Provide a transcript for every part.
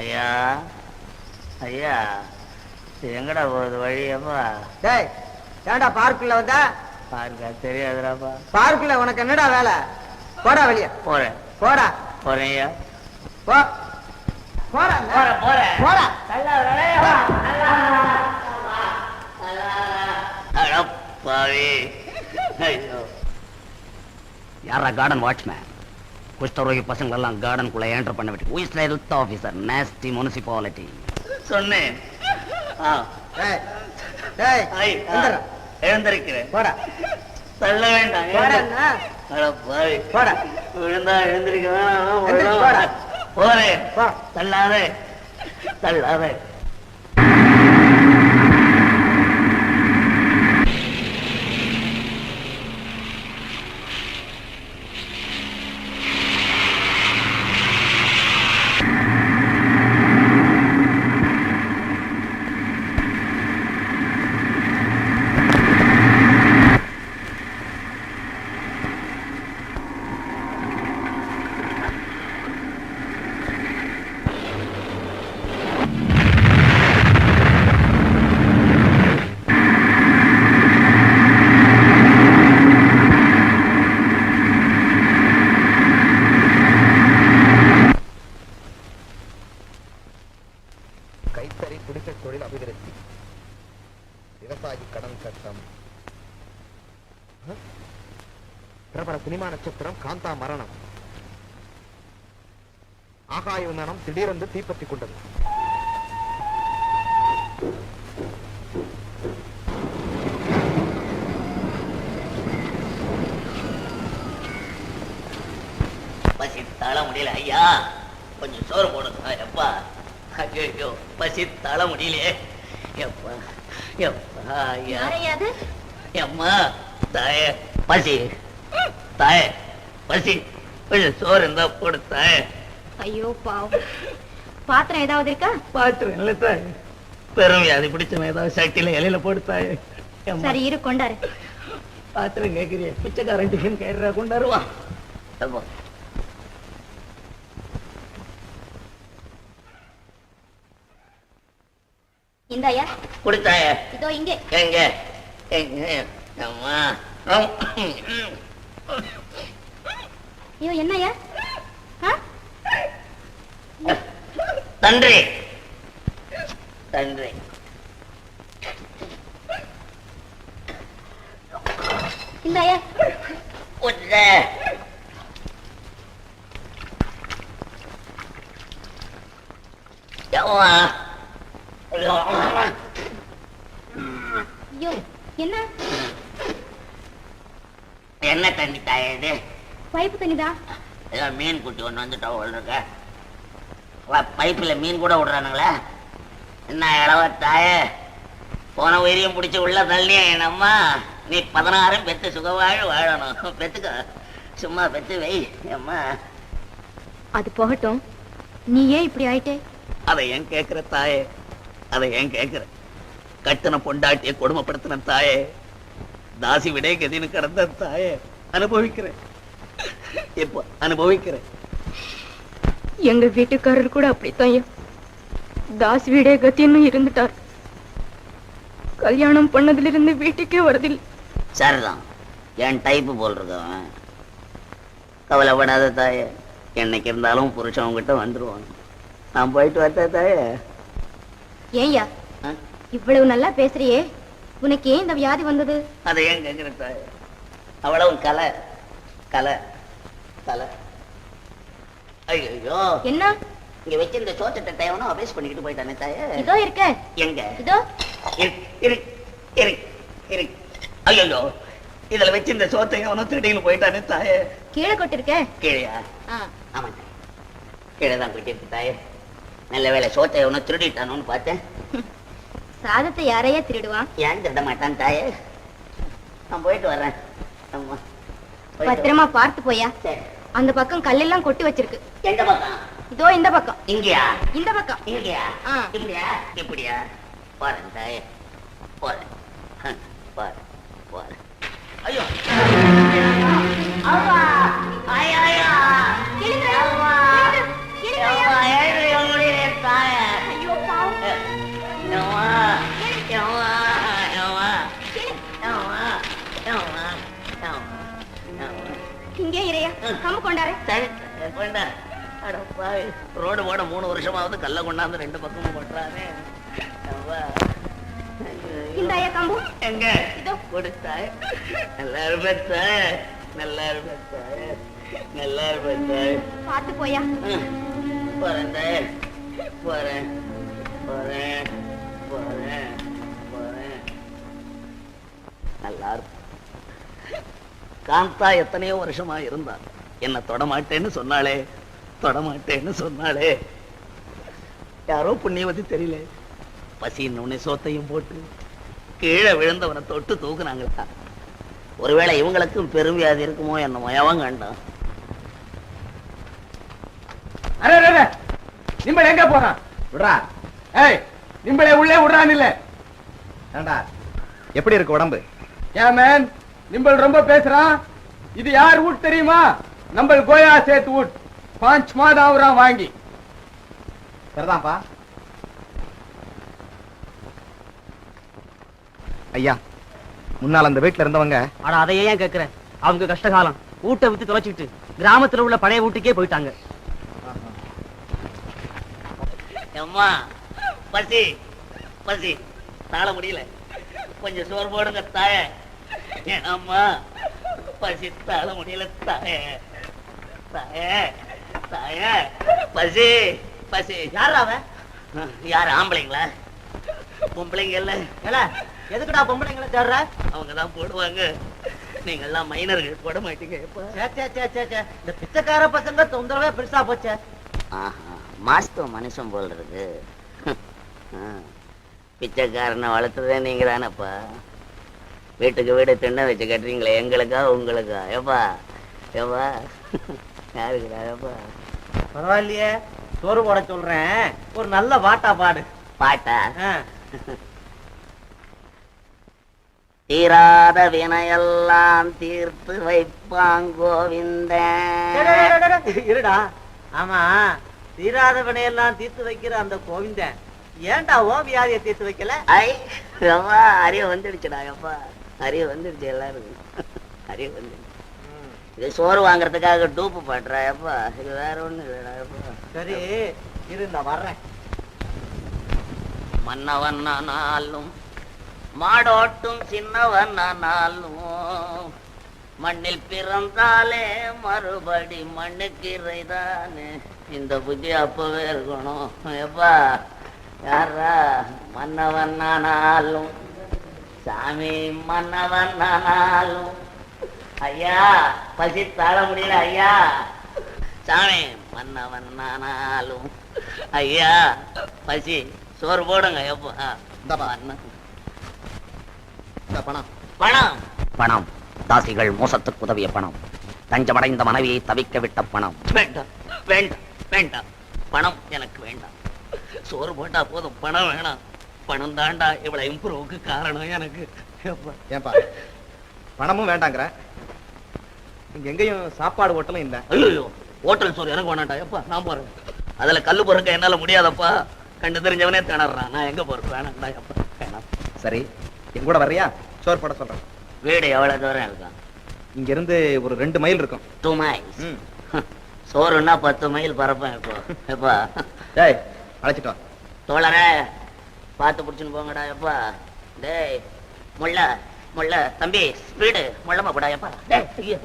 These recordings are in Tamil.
ஐயா ஐயா எங்கடா போகுது வழியப்பா? டேய் ஏன்டா பார்க்குள்ள வந்தா? பார்க்கா தெரியாதுடாப்பா. பார்க்குள்ள உனக்கு என்னடா வேலை? போடா வெளிய. போறேன். போடா. போறேன் ஐயா. போ. போடா. போறேன் போறேன். போடா. அடப்பாவி. ஐயோ. யாரா கார்டன் வாட்ச்மேன்? குஷ்டரோகி பசங்களெல்லாம் கார்டனுக்குள்ள என்டர் பண்ண விட்டு உயிஸ்ல ஹெல்த் ஆஃபீஸர் நாஸ்டி முனிசிபாலிட்டி சொன்னேன். எழுந்திருக்கிறேன். போடா. தள்ள வேண்டாம். போடா. விழுந்தா எழுந்திருக்க வேணாம். போறேன். தள்ளாதே தள்ளாதே. கைத்தறி குடிசை தொழில் அபிவிருத்தி, விவசாயி கடன் சட்டம், பிரபல சினிமா நட்சத்திரம் காந்தா மரணம், ஆகாய விமானம் திடீரென்று தீப்பற்றி கொண்டது. பசி தாழ முடியல ஐயா, கொஞ்சம் சோறு போடுங்க எப்பா. ஐயோ பசி தாழ முடியலையே எப்பா எப்பா. ஐயா எம்மா தாய பசி, தாய பசி, கொஞ்சம் சோறு இருந்தா போடு தாய. ஐயோ பாவம், பாத்திரம் ஏதாவது இருக்கா? பாத்திரம் இல்ல தாய், பெரும் வியாதி பிடிச்சவன் ஏதாவது சட்டியில இலையில போடு தாய. சரி இரு கொண்டாரு. பாத்திரம் கேட்கிறிய பிச்சைக்காரன் டிஃபன் கேட்கிறா, கொண்டாருவான். இந்தாயா கொடுத்தாய. இதோ இங்கே. எங்க எங்க அம்மா? ஐயோ என்னய்யா? நன்றி நன்றி. இந்தாயா ஐயோ என்ன என்ன தண்ணி தாய இது? பைப்பு தண்ணிதா? ஏதோ மீன் குட்டி ஒண்ணு வந்துட்டா இருக்க. பைப்புல மீன் கூட விடுறானுங்களே. என்ன இளவ தாய, போன உயிரியும் பிடிச்சி உள்ள தள்ளியா என்னம்மா? நீ 16 பெத்து சுகவாழ் வாழணும். பெத்துக்க, சும்மா பெத்து வை அம்மா. அது போகட்டும், நீ ஏன் இப்படி ஆயிட்டே? அதை ஏன் கேக்குற தாயே? அதை ஏன் கேக்குற? கட்டின பொண்டாட்டிய கொடுமைப்படுத்தின தாயே, தாசி விடே கதின்னு கிடந்த தாயே, அனுபவிக்கிறேன். எப்ப அனுபவிக்கிறேன். எங்க வீட்டுக்காரர் கூட அப்படித்தான் தாசி வீடே கத்தின்னு இருந்துட்டார். கல்யாணம் பண்ணதுல இருந்து வீட்டுக்கே வருதில்லை. சரிதான், என் டைப்பு போல் இருக்கவன். கவலைப்படாத தாயே, என்னைக்கு இருந்தாலும் புருஷன் உங்ககிட்ட வந்துருவான். நான் போயிட்டு வரட்டா தாயே? ஏய்யா இவ்வளவு நல்லா பேசுறியே, உனக்கு ஏன் இந்த வியாதி வந்தது? அதை ஏன் கேட்கிற தாயே? அவ்வளவு கலை கலை கலை. ஐயோ என்ன இங்க வச்சு இந்த சோத்த தட்டையவனும் அபேஸ் பண்ணிக்கிட்டு போயிட்டானே தாயே. இதோ இருக்க. எங்க? இதோ ஐயோ இதுல வச்சு இந்த சோத்தை அவனும் திருடின்னு போயிட்டானே தாயே. கீழே கொட்டிருக்க. கீழையா? ஆமா தாயே, கீழே தான் கொட்டிருக்கு தாயே. நல்ல வேலை சோத்தை அவனும் திருடிட்டானு பார்த்தேன். சாதத்தை யாரையா திருடுவான்? ஏன் திருட மாட்டான் தாயே? நான் போயிட்டு வர்றேன். பத்திரமா பார்த்து போயா. அந்த பக்கம் கல்லெல்லாம் கொட்டி வச்சிருக்கு. எந்த பக்கம்? இதோ இந்த பக்கம். இங்கயா? இந்த பக்கம். இங்கயா? இப்படியா? இப்படியா? போறேன் தாயே, போறேன் போறேன் போறேன். ஐயோ தாயே கொண்டாரு. சரி, கொண்டா. அட பாவி, ரோடு போட 3 வருஷமாவது கல்ல கொண்டாந்து 2 பக்கமும் போட்டுறானே. அப்பா. இந்த ஐயா கம்பு எங்க இதோ. கொடுத்தாய். நல்லா இருப்பேன், நல்லா இருப்பேன், நல்லா இருப்பேன். பார்த்து போயா. போறேன் தாய், போறேன் போறேன் போறேன் போறேன். நல்லா இருக்கும். காந்தா எத்தனையோ வருஷமா இருந்தா என்ன தொடமாட்டேன்னு சொன்னாளே, தொடமாட்டேன்னு சொன்னாளே. யாரோ புண்ணியவதி தெரியல, பசின்னு உன்னை சோத்தையும் போட்டு கீழே விழுந்தவனை தொட்டு தூக்குனாங்களா. ஒருவேளை இவங்களுக்கும் பெருவியாதி இருக்குமோ என்னமோ. எவன் கண்டான்? அரே நிம்பள எங்க போறான்? விடுறா. ஏய், நிம்பளை உள்ளே விடுறான் இல்ல. ஏண்டா எப்படி இருக்கு உடம்பு? ஏன் மேன், நிம்பள் ரொம்ப பேசுறான். இது யார் வீட் தெரியுமா? நம்ம கோயா சேத்து வீட். 5 மாதம் ஆகுறான் வாங்கி. சரிதான்ப்பா. ஐயா, முன்னால் அந்த வீட்டுல இருந்தவங்க. ஆனா அதையே ஏன் கேக்குறேன்? அவங்க கஷ்டகாலம் வீட்டை வித்து தொலைச்சிட்டு கிராமத்துல உள்ள பழைய வீட்டுக்கே போயிட்டாங்க. அம்மா, பசி பசி தாழ முடியல, கொஞ்சம் சோறு போடுங்க தாய. அம்மா, பசி தாழ முடியல தாய, தாய தாய, பசி பசி. யார் அவன்? யார்? ஆம்பளைங்களா? பொம்பளைங்க இல்ல. எதுக்குடா பொம்பளைங்களை தேடுற? அவங்கதான் போடுவாங்க, நீங்க எல்லாம் மைனர்கள் போட மாட்டீங்க. இந்த பிச்சைக்கார பசங்க தொந்தரவே பெருசா போச்சே. மாஸ்தோ மனுஷன் போல் இருக்கு. பிச்சைக்காரனை வளர்த்ததே நீங்க தானப்பா. வீட்டுக்கு வீடு திண்ணை வச்சு கட்டுறீங்களே, எங்களுக்கா உங்களுக்கா? எப்பா எப்பா யாருக்குடா? எப்பா பரவாயில்லையே, சோறு போட சொல்றேன், ஒரு நல்ல பாட்டா பாடு. பாட்டா? தீராத வினையெல்லாம் தீர்த்து வைப்பாங்கோவிந்தன். இருடா. ஆமா, தீராத வினையெல்லாம் தீர்த்து வைக்கிற அந்த கோவிந்தன் ஏன்டா ஓ வியாதியை தீர்த்து வைக்கல? ஐ அப்பா, அறிவு வந்துடுச்சுடா. எப்பா அறிவு வந்துடுச்சு, எல்லாருக்கும் அறிவு வந்துடுச்சு. இது சோறு வாங்குறதுக்காக டூப்பு பாட்டுறா. எப்பா இது வேற ஒண்ணு இல்லடா. எப்பா சரி இரு, நான் வர்றேன். மன்னவன்னாலும் மாடோட்டும் சின்னவன்னாலும் மண்ணில் பிறந்தாலே மறுபடி மண்ணுக்கிறைதானே. இந்த புத்தி அப்பவே இருக்கணும். எப்பா யாரா? மன்னவன்னாலும் சாமி, மன்னவன்னாலும். ஐயா, பசி தாழ முடியல ஐயா. சாமி, மன்னவன்னாலும் ஐயா, பசி, சோறு போடுங்க. எப்பா பணம் பணம் பணம், தாசிகள் மோசத்துக்கு உதவிய பணம், தஞ்சமடைந்த மனைவியை தவிக்க விட்ட பணம். வேண்டாம் வேண்டாம் வேண்டாம், பணம் எனக்கு வேண்டாம். சோறு போட்டா போதும், பணம் வேணாம். பணம் தாண்டா இவ்வளவு இம்ப்ரூவுக்கு காரணம் எனக்கு. ஏன்பா பணமும் வேண்டாங்கிற? இங்க எங்கேயும் சாப்பாடு ஹோட்டலும் இல்ல. ஐயோ, ஹோட்டல் சோறு எனக்கு வேணாண்டா. எப்பா நான் போறேன். அதுல கல்லு பொறுக்க என்னால முடியாதப்பா. கண்டு தெரிஞ்சவனே திணறான். நான் எங்க போறது? வேணாண்டா. எப்பா வேணாம். சரி, என் கூட வர்றியா? சோறு போட சொல்றேன். வீடு எவ்வளவு தூரம் இருக்கும்? இங்க இருந்து ஒரு 2 மைல் இருக்கும். 2 மைல்ஸ். சோறுன்னா 10 மைல் பரப்பேன். இப்போ எப்பா டேய், அழைச்சிட்டு வா. தோழரே, பார்த்து பிடிச்சுன்னு போங்கடா. எப்பா டேய், முள்ள முள்ள தம்பி, ஸ்பீடு முள்ளமா போடா. எப்பா டேய், ஐயோ.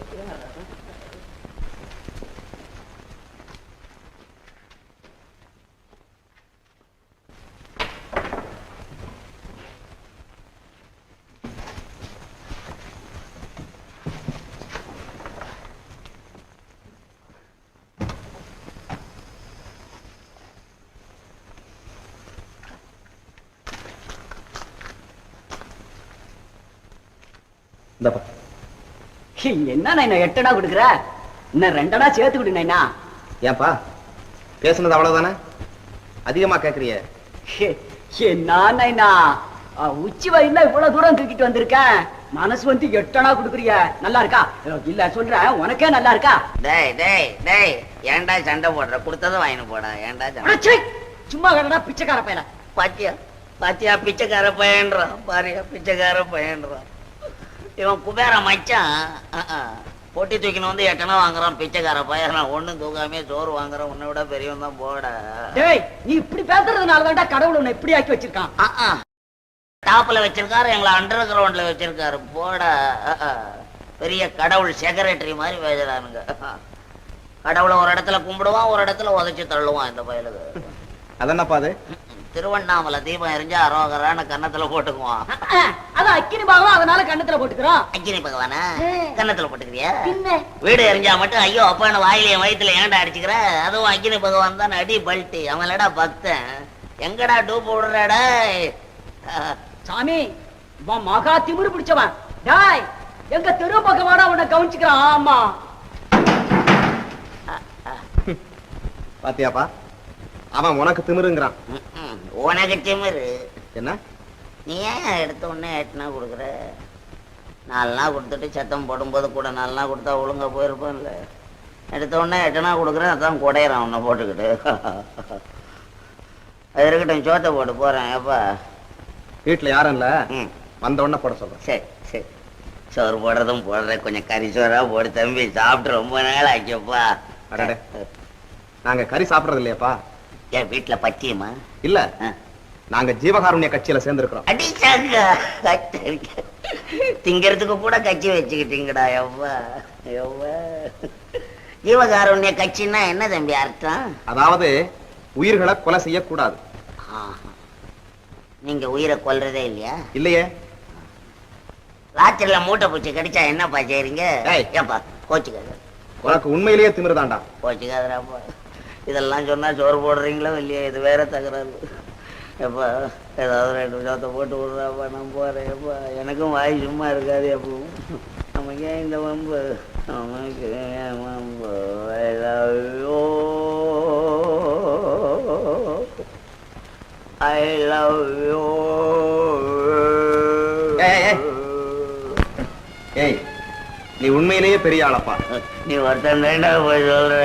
என்ன நைனா 8 அணா கொடுக்குற? இன்னும் 2 அணா சேர்த்து கொடு நைனா. ஏன்பா பேசுனது அவ்வளவுதானே? அதிகமா கேக்குறிய? என்ன நைனா, உச்சி வயல்ல இவ்வளவு தூரம் தூக்கிட்டு வந்திருக்கேன், மனசு வந்து 8 அணா கொடுக்குறிய. நல்லா இருக்கா? இல்ல சொல்றேன், உனக்கே நல்லா இருக்கா? டேய் டேய் டேய், ஏன்டா சண்டை போடுற? கொடுத்ததும் வாங்கிட்டு போடா. ஏன்டா சண்டை? சும்மா கடடா பிச்சைக்கார பையல. பாத்தியா பாத்தியா, பிச்சைக்கார பையன்றான். பாரியா, பிச்சைக்கார பையன்றான். இவன் குபேர மச்சான். பொட்டி தூக்கின்னு வந்து எட்டனா வாங்குறான் பிச்சைக்கார பையன். நான் ஒண்ணும் தூக்காமே சோறு வாங்குறேன். உன்னை விட பெரியவன் தான் போட. டேய் நீ இப்படி பேசுறதுனால தான்டா கடவுள் உன்னை இப்படி ஆக்கி வச்சிருக்கான். டாப்ல வச்சிருக்காரு, எங்களை அண்டர் கிரவுண்ட்ல வச்சிருக்காரு போட. பெரிய கடவுள் செக்ரட்டரி மாதிரி பேசுறானுங்க. கடவுளை ஒரு இடத்துல கும்பிடுவான், ஒரு இடத்துல உதைச்சு தள்ளுவான் இந்த பயலுக்கு. அதென்னப்பா அது? திருவண்ணாமலை தீபம் எரிஞ்சா அரோகரான கன்னத்துல போட்டுக்குவான். அதான் அக்கினி பாகம், அதனால கண்ணத்துல போட்டுக்கிறோம். அக்கினி பகவானா கன்னத்துல போட்டுக்கிறியா? வீடு எரிஞ்சா மட்டும் ஐயோ அப்பான்னு வாயிலையும் வயிற்றுல ஏன்டா அடிச்சுக்கிற? அதுவும் அக்கினி பகவான் தான் அடி பல்ட்டி. அவன்லடா பக்தன். எங்கடா டூப் விடுறாடா? சாமி இவன் மகா திமிரு பிடிச்சவன். டாய் எங்க தெரு பகவானா உன்னை கவனிச்சுக்கிறான். ஆமா பாத்தியாப்பா, அவன் உனக்கு திமிருங்கிறான். உனக்கு திமிரு என்ன? நீ ஏன் எடுத்த உடனே எட்டுனா கொடுக்குற? 4 நாள் கொடுத்துட்டு சத்தம் போடும்போது கூட 4 நாள் கொடுத்தா ஒழுங்கா போயிருப்பான்ல. எடுத்த உடனே எட்டனா கொடுக்குறேன், அதான் குடையிறான் உன்னை போட்டுக்கிட்டு. அது இருக்கட்டும், சோத்தை போட்டு போறேன். எப்பா வீட்டுல யாரும் இல்ல, வந்த உடனே போட சொல்றேன். சரி சரி, சோறு போடுறதும் போடுறேன். கொஞ்சம் கறி சோறா போடு தம்பி. சாப்பிட்டு ரொம்ப நாள் ஆக்கியப்பா. அடடே, நாங்க கறி சாப்பிடறது இல்லையாப்பா? என் வீட்டுல பச்சியமா இல்ல, நாங்க ஜீவகாருண்ய கட்சியில சேர்ந்திருக்கிறோம். அடிச்சாங்க திங்கிறதுக்கு கூட கட்சி வச்சுக்கிட்டீங்கடா. எவ்வா எவ்வா ஜீவகாருண்ய கட்சின்னா என்ன தம்பி அர்த்தம்? அதாவது உயிர்களை கொலை செய்யக்கூடாது. நீங்க உயிரை கொல்றதே இல்லையா? இல்லையே. ராத்திரில மூட்டை பூச்சி கடிச்சா என்னப்பா செய்றீங்க? ஏய். ஏப்பா கோச்சுக்காத. உனக்கு உண்மையிலேயே திமிருதாண்டா. கோச்சுக்காதராப்பா. இதெல்லாம் சொன்னா சோறு போடுறீங்களோ இல்லையா? இது வேற தகராறு. எப்பா ஏதாவது 2 சோத்தை போட்டு விடுறாப்பா, நான் போறேன். எப்பா எனக்கும் வாய் சும்மா இருக்காது. எப்பவும் நமக்கு ஏன் இந்த வம்பு? நமக்கு ஏன் வம்பு? I love you. I love you. ஏய், நீ உண்மையிலேயே பெரிய ஆளப்பா. நீ ஒருத்தன் போய் சொல்ற.